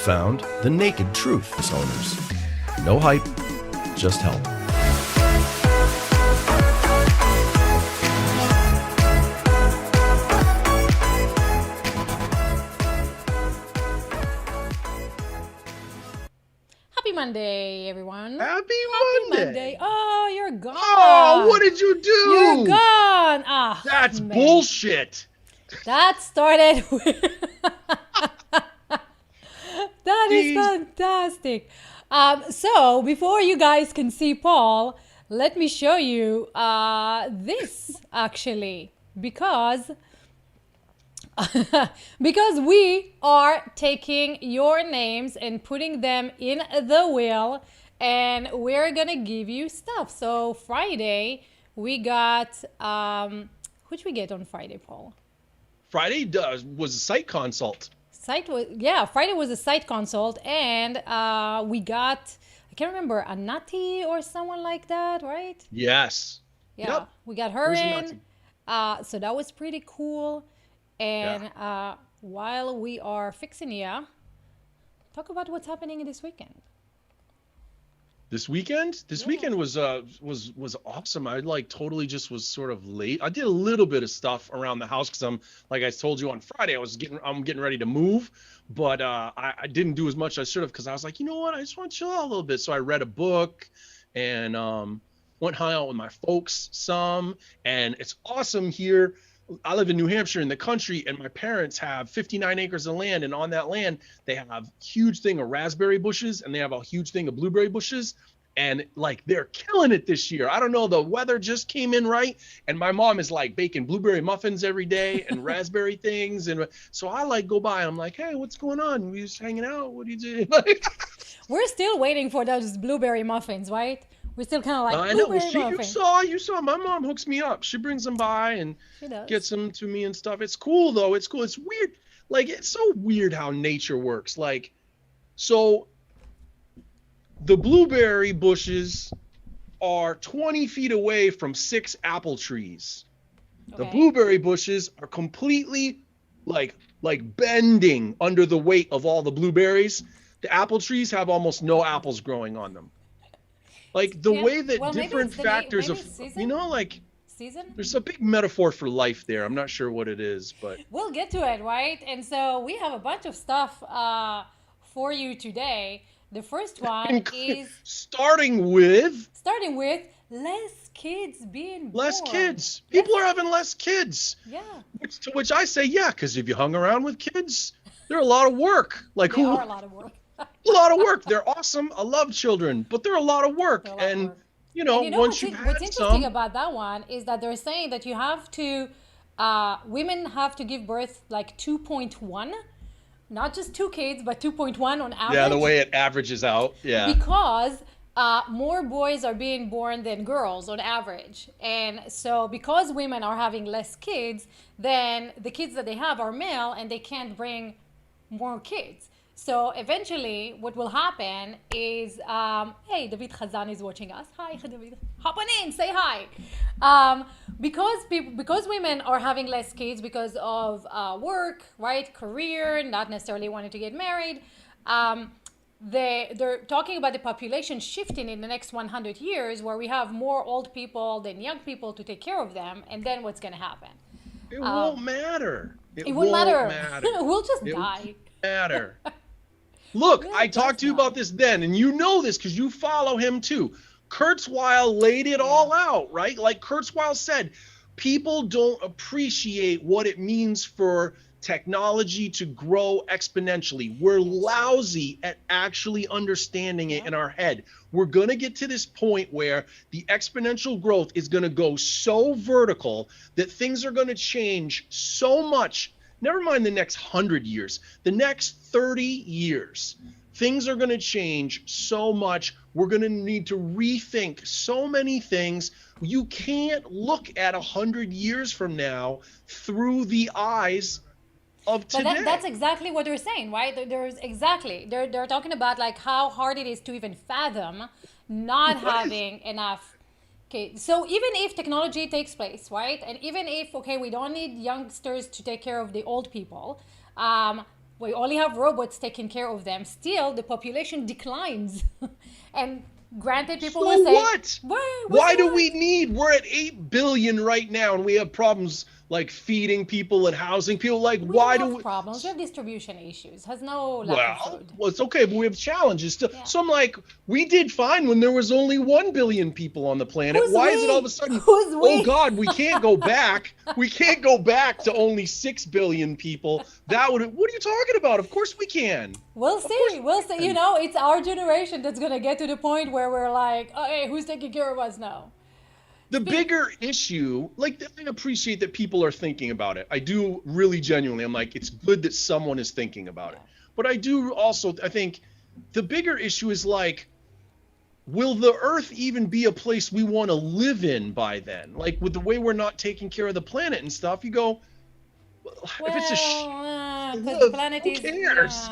found the naked truth, owners. No hype, just help. Happy Monday, everyone. Happy Monday. Oh, you're gone. Oh, what did you do? You're gone. Ah, That's man. bullshit. That started with... That is Jeez. fantastic. So, before you guys can see Paul, let me show you this, actually. Because we are taking your names and putting them in the wheel, and we're gonna give you stuff. So Friday we got which we get on Friday, Paul? Friday was a site consult. Friday was a site consult, and we got, I can't remember, a Nati or someone like that, right? Yes. Yeah, Yep. we got her Where's the in. So that was pretty cool. And while we are fixing here, talk about what's happening this weekend. This weekend? This weekend was awesome. I totally just was sort of late. I did a little bit of stuff around the house because like I told you on Friday, I'm getting ready to move, but I didn't do as much as I should have because I was like, you know what, I just want to chill out a little bit. So I read a book and went hung out with my folks some, and it's awesome here. I live in New Hampshire in the country, and my parents have 59 acres of land, and on that land they have a huge thing of raspberry bushes and they have a huge thing of blueberry bushes, and they're killing it this year. I don't know, the weather just came in right, and my mom is baking blueberry muffins every day and raspberry things, and so I go by and I'm like, hey, what's going on? We just hanging out? What do you do? We're still waiting for those blueberry muffins, right? We're still kind of like I know. blueberry muffins. You saw. My mom hooks me up. She brings them by and She does. gets them to me and stuff. It's cool though. It's cool. It's weird. It's so weird how nature works. So the blueberry bushes are 20 feet away from 6 apple trees. The Okay. blueberry bushes are completely bending under the weight of all the blueberries. The apple trees have almost no apples growing on them. The way that Well, maybe different it's the factors maybe of, it's season? Season? there's a big metaphor for life there. I'm not sure what it is, but We'll get to it, right? And so we have a bunch of stuff for you today. The first one is starting with less kids being less born. kids. People are having less kids. Yeah. To which I say, yeah, because if you hung around with kids, they're a lot of work. They are a lot of work. A lot of work. They're awesome. I love children, but they're a lot of work. They're a lot of And work. you know, And you know once what's, you've what's had interesting some, about that one is that they're saying that you have to, women have to give birth 2.1, not just 2 kids, but 2.1 on average. yeah, the way it averages out. Yeah. Because more boys are being born than girls on average. And so because women are having less kids, then the kids that they have are male and they can't bring more kids. So eventually what will happen is, hey, David Khazan is watching us. Hi, David. Hop on in, say hi. Because women are having less kids because of work, right, career, not necessarily wanting to get married, they're talking about the population shifting in the next 100 years where we have more old people than young people to take care of them, and then what's going to happen? It won't matter. It won't matter. We'll just It die. won't matter. Look, I talked to you about this then, and you know this because you follow him too. Kurzweil laid it all out, right? Like Kurzweil said, people don't appreciate what it means for technology to grow exponentially. We're lousy at actually understanding it in our head. We're going to get to this point where the exponential growth is going to go so vertical that things are going to change so much. Never mind the next 100 years, the next 30 years, things are going to change so much. We're going to need to rethink so many things. You can't look at 100 years from now through the eyes of today. But that's exactly what they're saying, right? They're talking about how hard it is to even fathom not having enough. Okay, so even if technology takes place, right, and even if we don't need youngsters to take care of the old people, we only have robots taking care of them, still the population declines. And granted, people So will say, what? Why Why do we need? We're at 8 billion right now, and we have problems like feeding people and housing people. Like, We why don't do have we? problems. We have distribution issues. Has no lack of food. Well, it's okay, but we have challenges still. Yeah. So I'm like, we did fine when there was only 1 billion people on the planet. Who's Why is it we? all of a sudden? Who's we? Oh God, we can't go back. We can't go back to only 6 billion people. That would. What are you talking about? Of course we can. We'll see. We'll see. You know, it's our generation that's gonna get to the point where we're like, oh, hey, who's taking care of us now? The bigger issue, like, I appreciate that people are thinking about it. I do really genuinely. I'm like, it's good that someone is thinking about it. But I do also, I think the bigger issue is like, will the earth even be a place we want to live in by then? Like, with the way we're not taking care of the planet and stuff, you go, well, if it's a because the planet who is cares?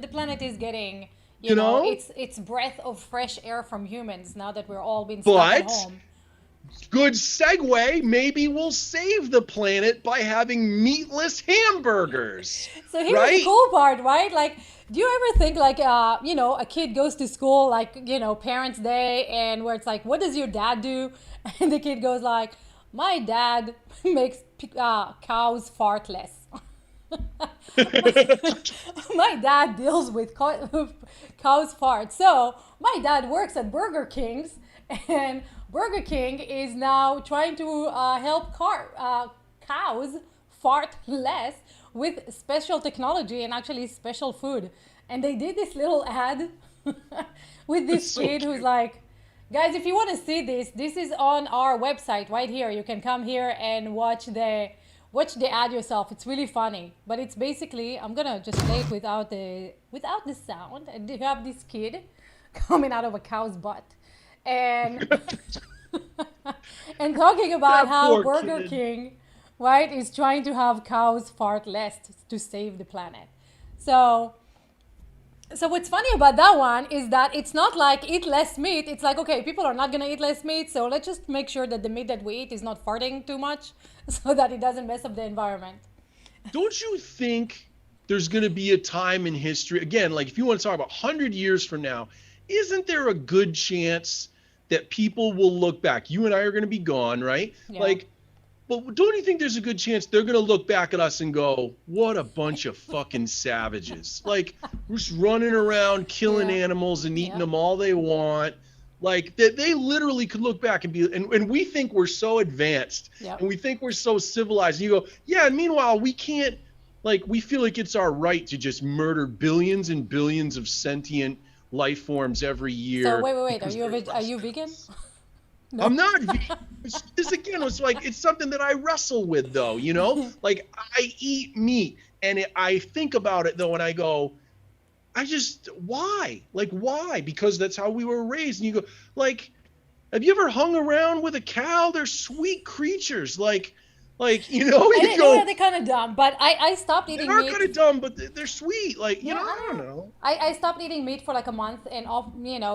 the planet is getting You know? it's breath of fresh air from humans now that we're all been stuck at But home. good segue, maybe we'll save the planet by having meatless hamburgers. So here's right? the cool part, right? Like, do you ever think like, a kid goes to school, like, Parents' Day, and where it's like, what does your dad do? And the kid goes like, my dad makes cows fart less. My dad deals with cows fart. So my dad works at Burger King's, and Burger King is now trying to help cows fart less with special technology and actually special food. And they did this little ad with this So kid who's cute. like, guys, if you want to see this is on our website right here. You can come here and watch the ad yourself. It's really funny. But it's basically, I'm gonna just play it without the sound. And you have this kid coming out of a cow's butt. And and talking about That how poor Burger kid. King, right, is trying to have cows fart less to save the planet. So what's funny about that one is that it's not like eat less meat. It's like, okay, people are not gonna eat less meat, so let's just make sure that the meat that we eat is not farting too much, so that it doesn't mess up the environment. Don't you think there's going to be a time in history, again, like if you want to talk about 100 years from now, isn't there a good chance that people will look back? You and I are going to be gone, right? Yeah. Like, but don't you think there's a good chance they're going to look back at us and go, what a bunch of fucking savages. Like, we're just running around killing Yeah. animals and eating Yeah. them all they want. Like, they literally could look back and be, and we think we're so advanced, Yeah. and we think we're so civilized. And you go, yeah, and meanwhile, we can't, like, we feel like it's our right to just murder billions and billions of sentient life forms every year. So wait. because Are they're you vegan? No. I'm not vegan. This again was like, it's something that I wrestle with though, you know? Like, I eat meat and I think about it though, and I go, why? Like, why? Because that's how we were raised. And you go, like, have you ever hung around with a cow? They're sweet creatures. Like, you know, And you I go, know they're kind of dumb, but I stopped they eating are meat. kind of dumb, but they're sweet. Like, you Yeah, know, I I don't know. I stopped eating meat for like a month and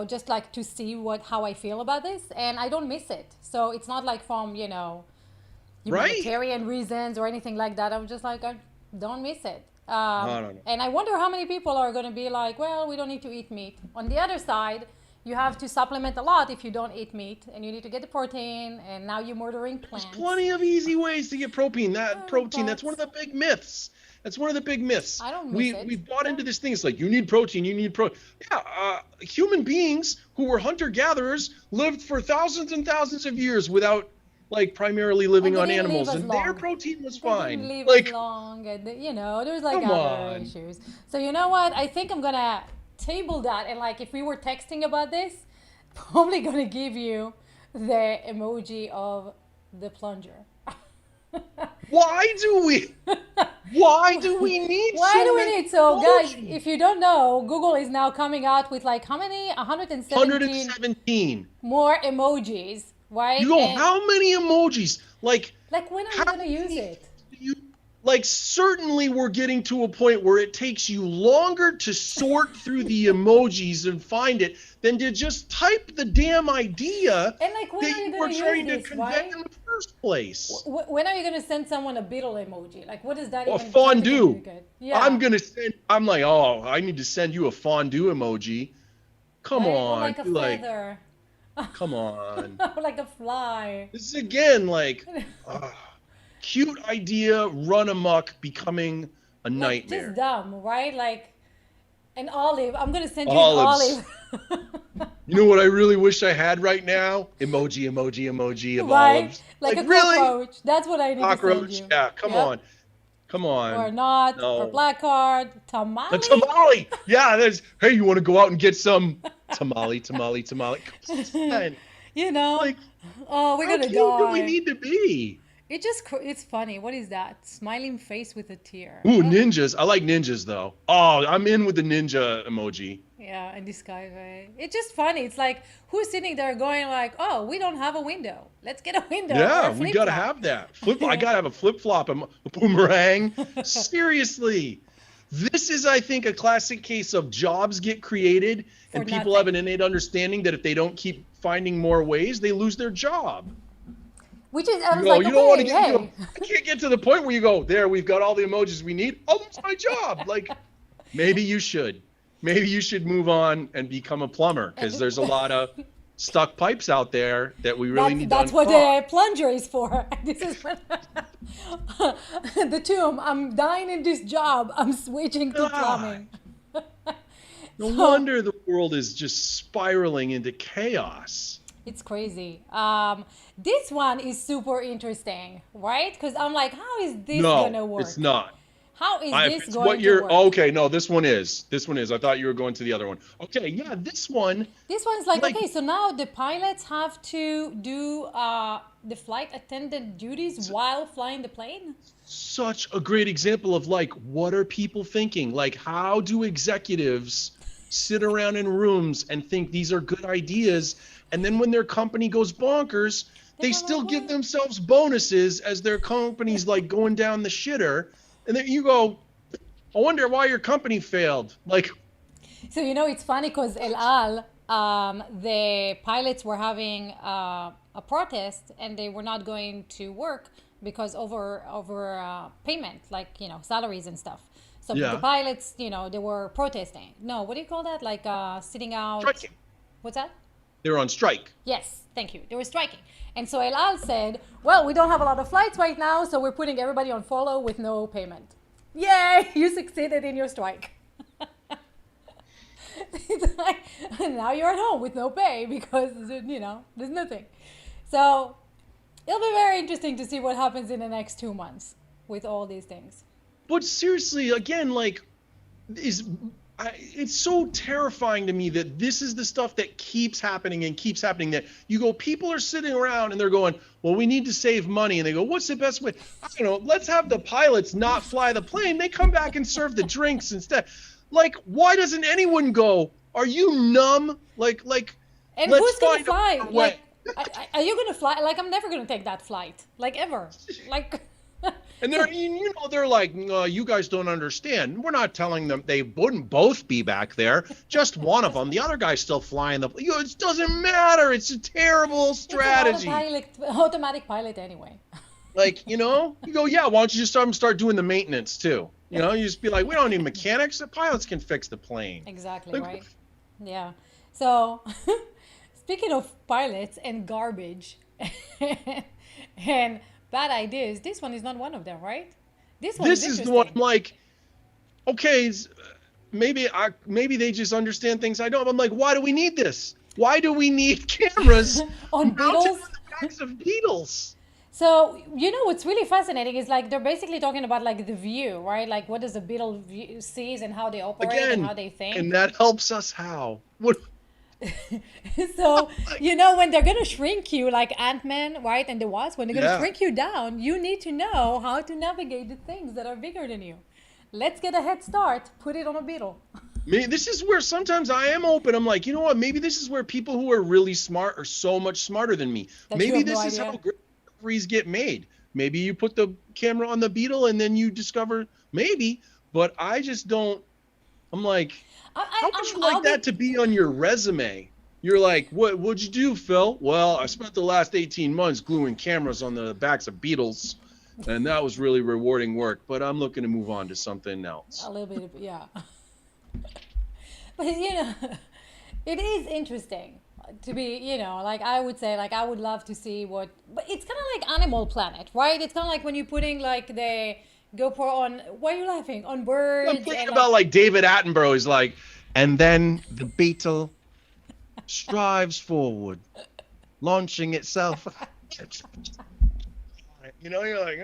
just like to see how I feel about this, and I don't miss it. So it's not like from, Right. humanitarian reasons or anything like that. I'm just like, I don't miss it. I don't know. And I wonder how many people are going to be like, well, we don't need to eat meat. On the other side, you have to supplement a lot if you don't eat meat, and you need to get the protein, and now you're murdering plants. There's plenty of easy ways to get protein. Protein, that's but- one of the big myths. That's one of the big myths. I don't we miss it. we bought into this thing. It's like, you need protein, you need protein. Yeah, human beings who were hunter-gatherers lived for thousands and thousands of years without, like, primarily living And they on didn't animals, live as and their long. protein was They fine. didn't live Like, as long, and there's like Come other on. issues. So you know what? I think I'm gonna table that, and like if we were texting about this, probably gonna give you the emoji of the plunger. why do we need Why so do we many need so guys? emojis? If you don't know, Google is now coming out with like how many? 117 117. more emojis, right? You go, And, how many emojis? Like, like when are we how gonna use many it? do you like certainly we're getting to a point where it takes you longer to sort through the emojis and find it than to just type the damn idea And like, when that are you you were going to trying to use this, convey right? in the first place. When are you going to send someone a Beatle emoji? Like, what is that A even? fondue. Yeah. I'm like, oh, I need to send you a fondue emoji. Come Right? Or on. like a Be like, feather. come on. Or like a fly. This is again like cute idea run amok becoming a Like, nightmare. just dumb, right? Like, an olive. I'm going to send you Olives. an olive. You know what I really wish I had right now? Emoji of Right? olives. Like a really? cockroach. That's what I need to Cockroach? send you. Yeah, come Yep. on. Come on. Or not. No. Or black card. Tamale. A tamale. Yeah, hey, you want to go out and get some tamale. Come on. You know, Like, oh, we're how gonna cute do we die. need to be? It's funny. What is that? Smiling face with a tear. Ooh, Oh, ninjas. I like ninjas though. Oh, I'm in with the ninja emoji. yeah, and this guy, right? It's just funny. It's like, who's sitting there going like, oh, we don't have a window. Let's get a window. or Yeah, a we gotta flip-flop." have that. I gotta have a flip flop, a boomerang. Seriously, this is, I think, a classic case of jobs get created and For people nothing. have an innate understanding that if they don't keep finding more ways, they lose their job. Which is, I You was go, like, you don't want to okay, get. hey. I can't get to the point where you go, there. We've got all the emojis we need. I'll lose my job. Like, maybe you should. Maybe you should move on and become a plumber because there's a lot of stuck pipes out there that we really need to That's what unclog. the plunger is for. This is what the tomb. I'm dying in this job. I'm switching to God. plumbing. No wonder the world is just spiraling into chaos. It's crazy. This one is super interesting, right? Because I'm like, how is this gonna No, work? it's not. How is If this it's going what to you're. work? Oh, okay, no, this one is. This one is. I thought you were going to the other one. Okay, yeah, this one. This one's like, Like- okay, so now the pilots have to do the flight attendant duties while flying the plane? Such a great example of like, what are people thinking? Like, how do executives sit around in rooms and think these are good ideas, and then when their company goes bonkers, they go still like, give "What?" themselves bonuses as their company's like going down the shitter, and then you go, I wonder why your company failed. Like, So, you know, it's funny because El Al, the pilots were having a protest and they were not going to work because over payment, like, you know, salaries and stuff. So Yeah. the pilots, you know, they were protesting. No, what do you call that? Like sitting out. striking. What's that? They're on strike. Yes, thank you. They were striking. And so El Al said, well, we don't have a lot of flights right now, so we're putting everybody on furlough with no payment. Yay, you succeeded in your strike. It's like, now you're at home with no pay because, you know, there's nothing. So it'll be very interesting to see what happens in the next 2 months with all these things. But seriously, again, like, it's so terrifying to me that this is the stuff that keeps happening and keeps happening. That you go, people are sitting around and they're going, well, we need to save money. And they go, what's the best way? I don't know, let's have the pilots not fly the plane. They come back and serve the drinks instead. Like, why doesn't anyone go, are you numb? Like, And let's who's going to find a fly? way. Like, are you going to fly? Like, I'm never going to take that flight. Like, ever. Like... And they're, you know, they're like, you guys don't understand. We're not telling them they wouldn't both be back there. Just one of them. The other guy's still flying the. It doesn't matter. It's a terrible strategy. It's an automatic pilot anyway. Like, you know, you go, yeah. Why don't you just start doing the maintenance too? You know, you just be like, we don't need mechanics. The pilots can fix the plane. Exactly, Like, right? Yeah. So, speaking of pilots and garbage and bad ideas, this one is not one of them, right? This one This is is the one I'm interesting. like, okay, maybe they just understand things I don't. I'm like, why do we need this? Why do we need cameras On mounted Beatles? on the backs of Beatles? So, you know, what's really fascinating is like they're basically talking about like the view, right? Like what does the Beatle view sees and how they operate and how they think. And that helps us how? What? So, you know, when they're going to shrink you like Ant-Man, right? And the Wasp, when they're going to Yeah. shrink you down, you need to know how to navigate the things that are bigger than you. Let's get a head start. Put it on a Beetle. This is where sometimes I am open. I'm like, you know what? Maybe this is where people who are really smart are so much smarter than me. That you Maybe have no this is idea. how great discoveries get made. Maybe you put the camera on the Beetle and then you discover maybe, but I just don't. I'm like, how would you like that to be on your resume? You're like, what'd you do, Phil? Well, I spent the last 18 months gluing cameras on the backs of Beetles, and that was really rewarding work, but I'm looking to move on to something else. A little bit, yeah. But it is interesting to be, like I would say, like I would love to see what, but it's kind of like Animal Planet, right? It's kind of like when you're putting like the GoPro on, why are you laughing? On birds. I'm thinking about like David Attenborough is like, and then the Beetle strives forward, launching itself. You're like,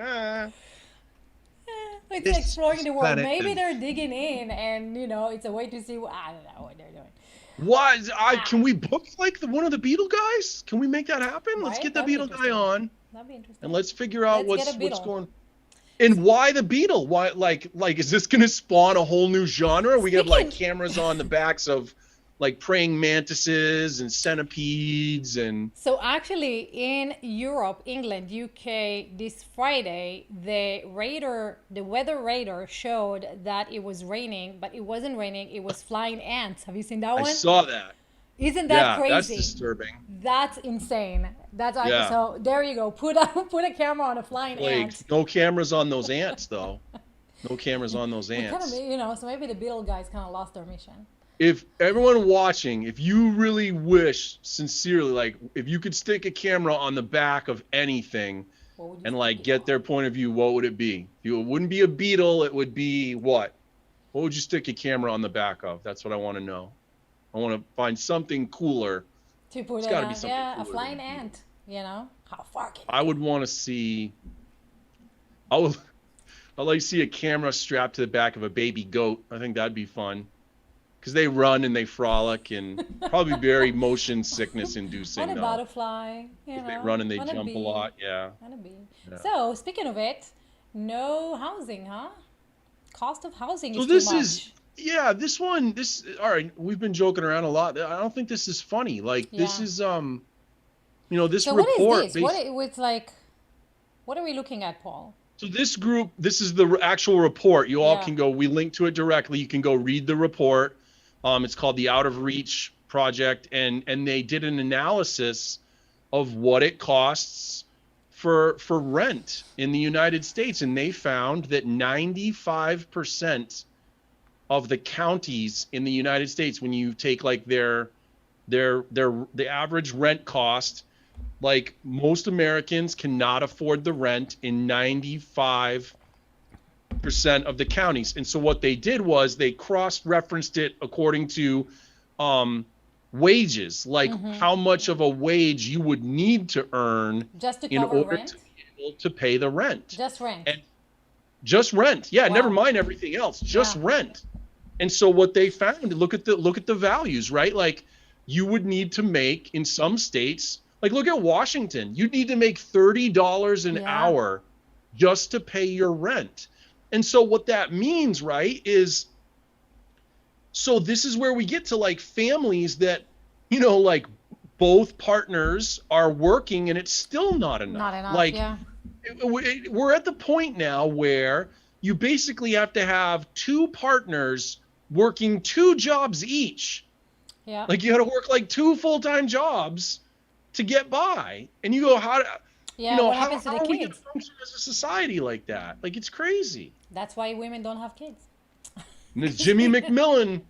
It's This exploring the world. planet Maybe is- they're digging in, and it's a way to see. I don't know what they're doing. why? Can we book like one of the Beetle guys? Can we make that happen? Let's Right? get the That'd be Beetle guy interesting. on, That'd be interesting. and let's figure out Let's get a what's Beetle. going. And why the Beetle? Why like is this gonna spawn a whole new genre? We have like cameras on the backs of like praying mantises and centipedes and So actually, in Europe, England, UK, this Friday, the weather radar showed that it was raining, but it wasn't raining. It was flying ants. Have you seen that I one? saw that. Isn't that Yeah, crazy? that's disturbing. That's insane. That's Yeah. So there you go. Put a camera on a flying Like ant. no cameras on those ants though. No cameras on those Kind ants. of, so maybe the Beetle guys kind of lost their mission. If everyone watching, if you really wish sincerely, like if you could stick a camera on the back of anything What would you and think like it get was? their point of view, what would it be? It wouldn't be a Beetle, it would be what? What would you stick a camera on the back of? That's what I want to know. I want to find something cooler. To put It's it gotta be on, something yeah, a cooler flying than ant. How far can I would want to see. I'd like to see a camera strapped to the back of a baby goat. I think that'd be fun. Because they run and they frolic and probably very motion sickness inducing. on a though. butterfly? They run and they on a jump a bee, lot. Yeah. On a bee. Yeah. So speaking of it, no housing, huh? Cost of housing So is this too much. is this one. All right. We've been joking around a lot. I don't think this is funny. Like this Yeah. is this So report. what is this? It's like, what are we looking at, Paul? So this group, this is the actual report. You all Yeah. can go. We link to it directly. You can go read the report. It's called the Out of Reach Project, and they did an analysis of what it costs for rent in the United States, and they found that 95% of the counties in the United States, when you take like the average rent cost, like most Americans cannot afford the rent in 95% of the counties. And so what they did was they cross-referenced it according to wages, like how much of a wage you would need to earn Just to in cover order rent? to be able to pay the rent. Just rent. And just rent. Yeah, Wow. never mind everything else. Just Yeah. rent. And so what they found, look at the values, right? Like you would need to make in some states, like look at Washington. You'd need to make $30 an Yeah. hour just to pay your rent. And so what that means, right, is so this is where we get to like families that, like both partners are working and it's still not enough. Not enough, Like yeah. we're at the point now where you basically have to have two partners working two jobs each. Yeah. Like you got to work like two full-time jobs to get by. And you go, how Yeah, what how happens to the are we going to kids? function as a society like that? Like it's crazy. That's why women don't have kids. And this Jimmy McMillan,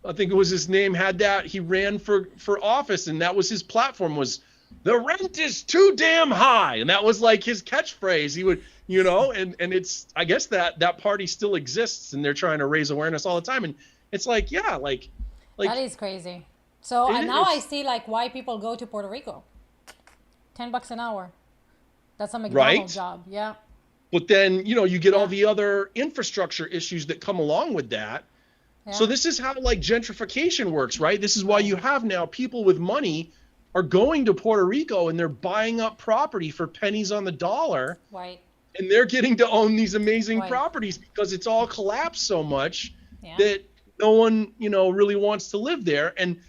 I think it was his name, had that. He ran for office, and that was his platform was, the rent is too damn high. And that was like his catchphrase. He would, and it's, I guess that party still exists, and they're trying to raise awareness all the time. And it's like, yeah, like That is crazy. So It now I is. see like why people go to Puerto Rico. $10 an hour. That's a McDonald's Right? job. Yeah. But then, you get all Yeah. the other infrastructure issues that come along with that. Yeah. So this is how like gentrification works, right? This is why you have now people with money are going to Puerto Rico and they're buying up property for pennies on the dollar, Right. and they're getting to own these amazing Right. properties because it's all collapsed so much Yeah. that no one, really wants to live there. And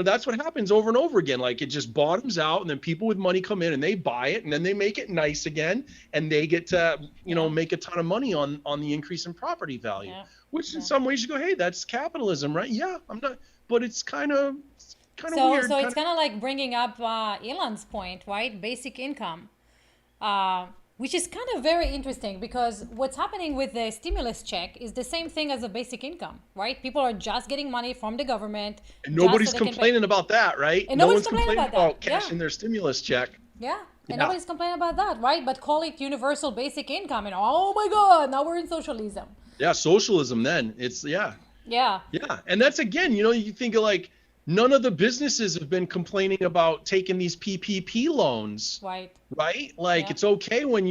that's what happens over and over again. Like it just bottoms out, and then people with money come in and they buy it, and then they make it nice again, and they get to, make a ton of money on the increase in property value. Yeah. Which in some ways you go, hey, that's capitalism, right? Yeah, I'm not, but it's kind of weird. So it's kind of like bringing up Elon's point, right? Basic income, which is kind of very interesting, because what's happening with the stimulus check is the same thing as a basic income, right? People are just getting money from the government. And nobody's complaining about that, right? And no nobody's one's complaining about cashing their stimulus check. Yeah. And nobody's complaining about that, right? But call it universal basic income, and oh my God, now we're in socialism. Yeah, socialism then. It's, Yeah. Yeah. And that's, again, you think of like, none of the businesses have been complaining about taking these PPP loans. Right. Right? Like it's okay when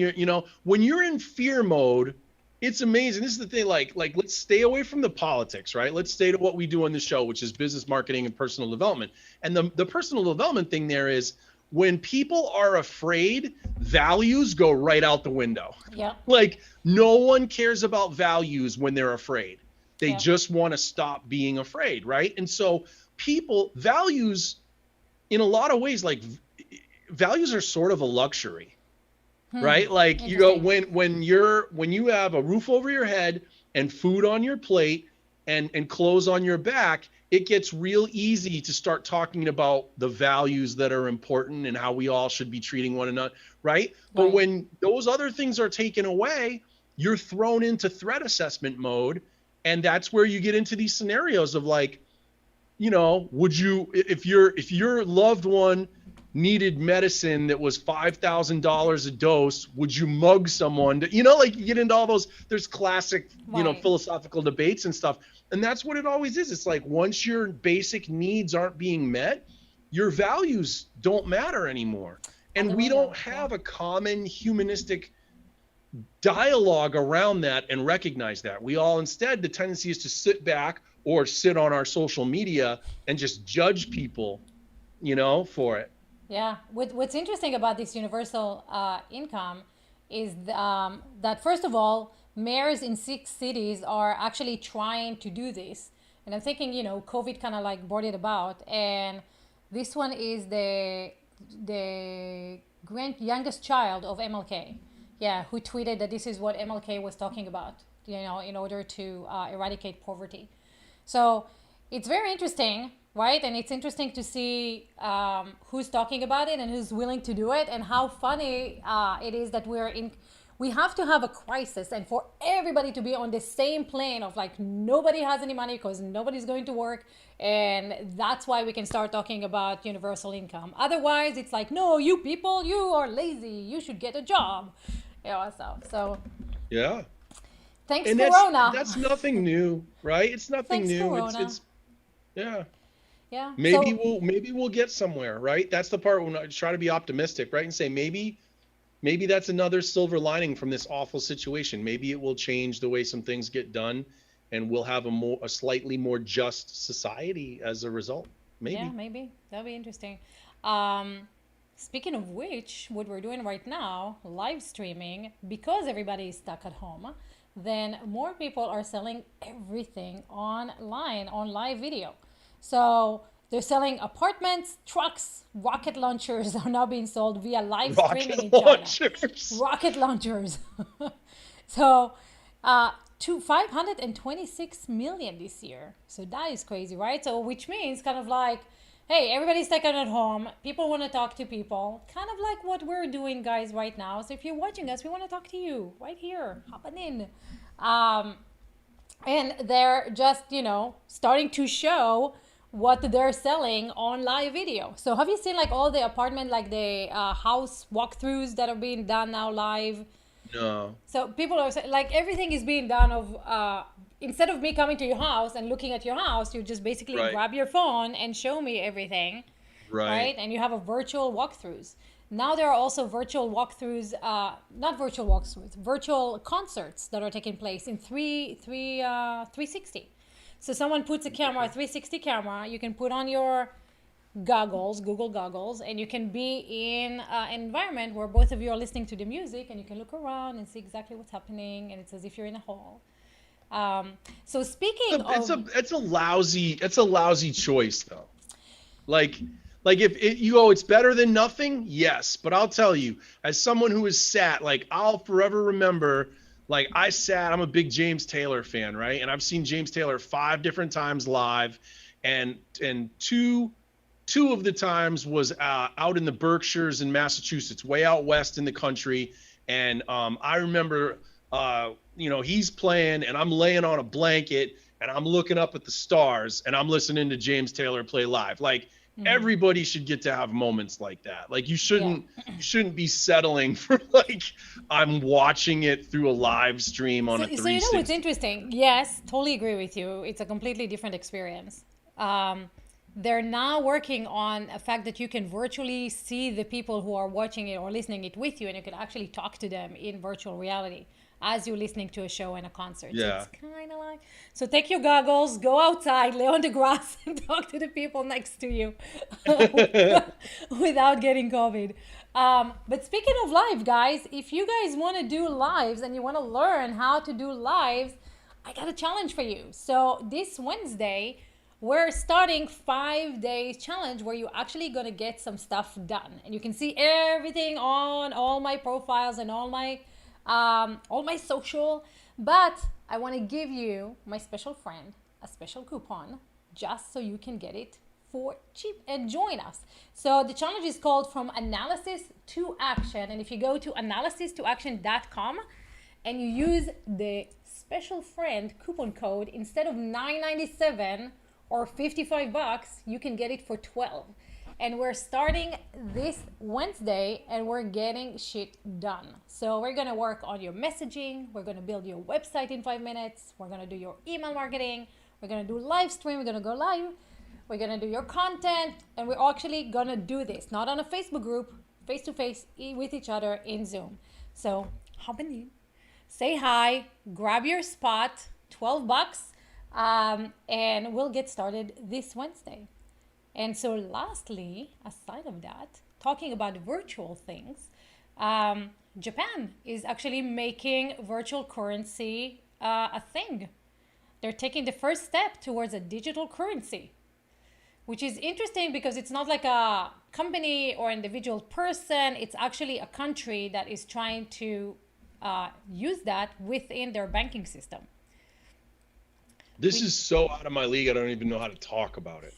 when you're in fear mode, it's amazing. This is the thing, like let's stay away from the politics, right? Let's stay to what we do on the show, which is business marketing and personal development. And the personal development thing there is, when people are afraid, values go right out the window. Yeah. Like no one cares about values when they're afraid. They just want to stop being afraid, right? And so values, in a lot of ways, like values are sort of a luxury, right? Like you go, when you have a roof over your head and food on your plate and clothes on your back, it gets real easy to start talking about the values that are important and how we all should be treating one another, right? But when those other things are taken away, you're thrown into threat assessment mode. And that's where you get into these scenarios of like, would you, if your loved one needed medicine that was $5,000 a dose, would you mug someone to, like you get into all those, there's classic, philosophical debates and stuff. And that's what it always is. It's like, once your basic needs aren't being met, your values don't matter anymore. And we don't have a common humanistic dialogue around that and recognize that. We all, instead, the tendency is to sit back or sit on our social media and just judge people, for it. Yeah. What's interesting about this universal income is that, first of all, mayors in 6 cities are actually trying to do this. And I'm thinking, COVID kind of like brought it about. And this one is the youngest child of MLK. Yeah, who tweeted that this is what MLK was talking about, in order to eradicate poverty. So it's very interesting, right? And it's interesting to see who's talking about it and who's willing to do it, and how funny it is that we have to have a crisis, and for everybody to be on the same plane of like, nobody has any money because nobody's going to work. And that's why we can start talking about universal income. Otherwise, it's like, no, you people, you are lazy. You should get a job. So yeah. Thanks, and Corona. That's nothing new, right? It's nothing Thanks, new. Corona. It's yeah. Yeah. Maybe we'll get somewhere, right? That's the part when I try to be optimistic, right? And say maybe that's another silver lining from this awful situation. Maybe it will change the way some things get done, and we'll have a slightly more just society as a result. Maybe. Yeah, maybe. That'll be interesting. Speaking of which, what we're doing right now, live streaming, because everybody is stuck at home, then more people are selling everything online, on live video. So they're selling apartments, trucks, rocket launchers are now being sold via live streaming in China. Rocket launchers. So to 526 million this year. So that is crazy, right? So which means kind of like, hey, everybody's stuck at home. People want to talk to people. Kind of like what we're doing, guys, right now. So if you're watching us, we want to talk to you right here. Hop on in. And they're just, starting to show what they're selling on live video. So have you seen like all the apartment, like the house walkthroughs that are being done now live? No. So people are like, everything is being done of, instead of me coming to your house and looking at your house, you just basically grab your phone and show me everything. Right. And you have a virtual walkthroughs. Now there are also virtual walkthroughs, not virtual walkthroughs, virtual concerts that are taking place in 360. So someone puts a camera, a 360 camera, you can put on your goggles, Google goggles, and you can be in an environment where both of you are listening to the music, and you can look around and see exactly what's happening, and it's as if you're in a hall. So speaking of, it's a lousy choice though. Like, you go, it's better than nothing. Yes, but I'll tell you, as someone who has sat, like, I'll forever remember, like, I'm a big James Taylor fan, right? And I've seen James Taylor 5 different times live, and two of the times was out in the Berkshires in Massachusetts, way out west in the country. And I remember, he's playing, and I'm laying on a blanket, and I'm looking up at the stars, and I'm listening to James Taylor play live. Like, everybody should get to have moments like that. Like, you shouldn't be settling for, like, I'm watching it through a live stream on a 360. So you know what's interesting? Yes, totally agree with you. It's a completely different experience. They're now working on a fact that you can virtually see the people who are watching it or listening it with you, and you can actually talk to them in virtual reality as you're listening to a show and a concert. Yeah. So it's kind of like, so take your goggles, go outside, lay on the grass, and talk to the people next to you without getting COVID. But speaking of live, guys, if you guys want to do lives and you want to learn how to do lives, I got a challenge for you. So this Wednesday, we're starting 5 days challenge where you're actually going to get some stuff done. And you can see everything on all my profiles and all my social. But I want to give you, my special friend, a special coupon just so you can get it for cheap and join us. So the challenge is called From Analysis to Action. And if you go to analysistoaction.com and you use the special friend coupon code, instead of $9.97 or $55, you can get it for $12. And we're starting this Wednesday and we're getting shit done. So we're gonna work on your messaging. We're gonna build your website in 5 minutes. We're gonna do your email marketing. We're gonna do live stream. We're gonna go live. We're gonna do your content. And we're actually gonna do this, not on a Facebook group, face to face with each other in Zoom. So hop in, say hi, grab your spot, $12. And we'll get started this Wednesday. And so lastly, aside of that, talking about virtual things, Japan is actually making virtual currency a thing. They're taking the first step towards a digital currency, which is interesting because it's not like a company or individual person. It's actually a country that is trying to use that within their banking system. This is so out of my league, I don't even know how to talk about it.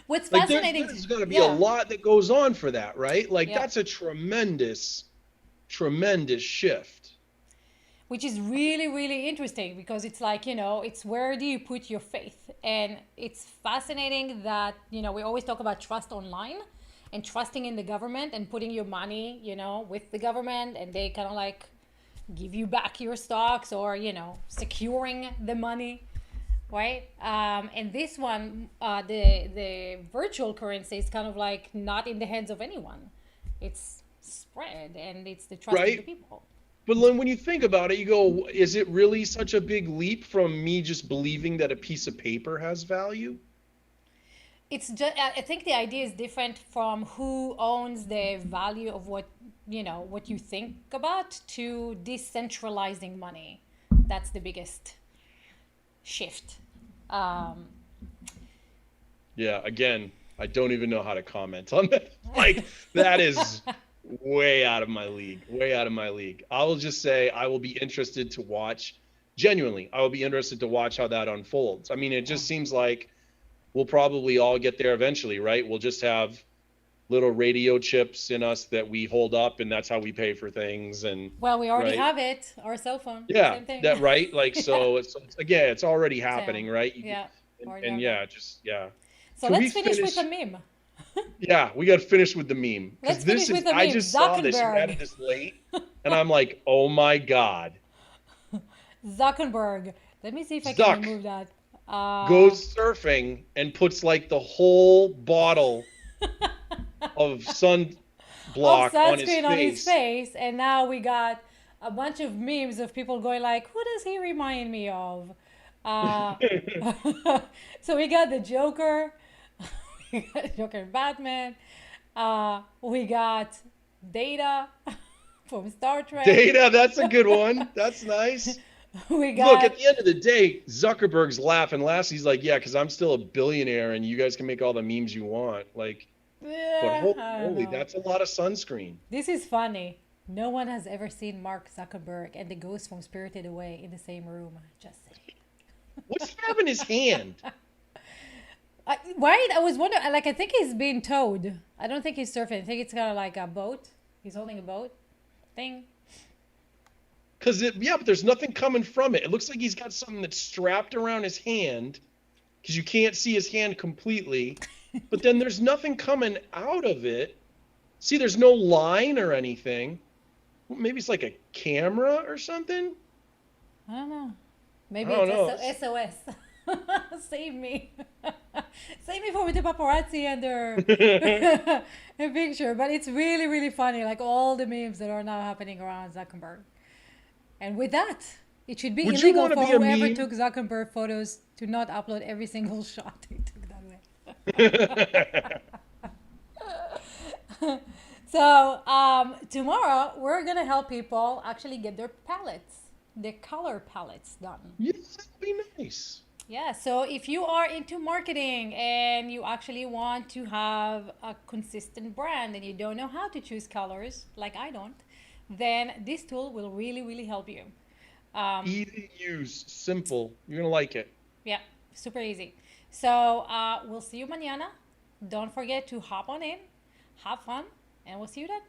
What's fascinating? There's got to be a lot that goes on for that, right? Like, that's a tremendous shift. Which is really, really interesting because it's like, it's where do you put your faith? And it's fascinating that, we always talk about trust online and trusting in the government and putting your money, with the government, and they kind of like give you back your stocks or, securing the money. Right? And this one, the virtual currency is kind of like not in the hands of anyone. It's spread and it's the trust of the people. But when you think about it, you go, is it really such a big leap from me just believing that a piece of paper has value? It's just, I think the idea is different from who owns the value of what you think about to decentralizing money. That's the biggest shift. Yeah, again, I don't even know how to comment on that. Like, that is way out of my league. I will just say I will be interested to watch, genuinely, I will be interested to watch how that unfolds. I mean, it just seems like we'll probably all get there eventually, right? We'll just have little radio chips in us that we hold up, and that's how we pay for things. And well, we already have it, our cell phone. Yeah, same thing. that right. Like, so it's again, it's already happening, right? Yeah. So let's finish with a meme. Yeah, we got to finish with the meme. Let's finish with the meme. I just saw this. You added this late, and I'm like, oh my god. Zuckerberg. Let me see if I can remove that. Goes surfing and puts like the whole bottle of sunblock on his face, and now we got a bunch of memes of people going like, who does he remind me of? So we got the Joker, we got Joker and Batman, we got Data from Star Trek. Data, that's a good one. That's nice. We Look, got at the end of the day, Zuckerberg's laughing last. He's like, yeah, because I'm still a billionaire and you guys can make all the memes you want. Like, but I don't holy, know. that's a lot of sunscreen. This is funny. No one has ever seen Mark Zuckerberg and the ghost from Spirited Away in the same room. Just saying. What's he have in his hand? Right? I was wondering. Like, I think he's being towed. I don't think he's surfing. I think it's kind of like a boat. He's holding a boat thing. Yeah, but there's nothing coming from it. It looks like he's got something that's strapped around his hand because you can't see his hand completely. But then there's nothing coming out of it. See, there's no line or anything. Well, maybe it's like a camera or something. I don't know. Maybe I don't it's SOS. Save me. Save me from the paparazzi and their a picture. But it's really, really funny. Like all the memes that are now happening around Zuckerberg. And with that, it should be Would you illegal wanna for be a whoever meme? took Zuckerberg photos to not upload every single shot he took that way. So tomorrow we're gonna help people actually get their color palettes done. Yeah, that'd be nice. Yeah, so if you are into marketing and you actually want to have a consistent brand and you don't know how to choose colors, like I don't, then this tool will really, really help you. Easy to use, simple. You're gonna like it. Yeah, super easy. So we'll see you mañana. Don't forget to hop on in, have fun, and we'll see you then.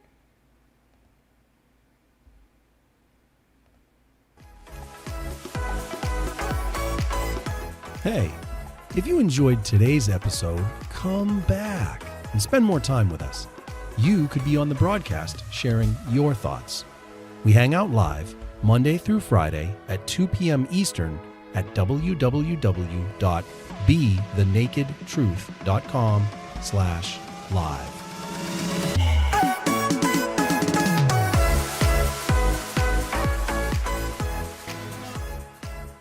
Hey, if you enjoyed today's episode, come back and spend more time with us. You could be on the broadcast sharing your thoughts. We hang out live Monday through Friday at 2 p.m. Eastern at www.bethenakedtruth.com/live.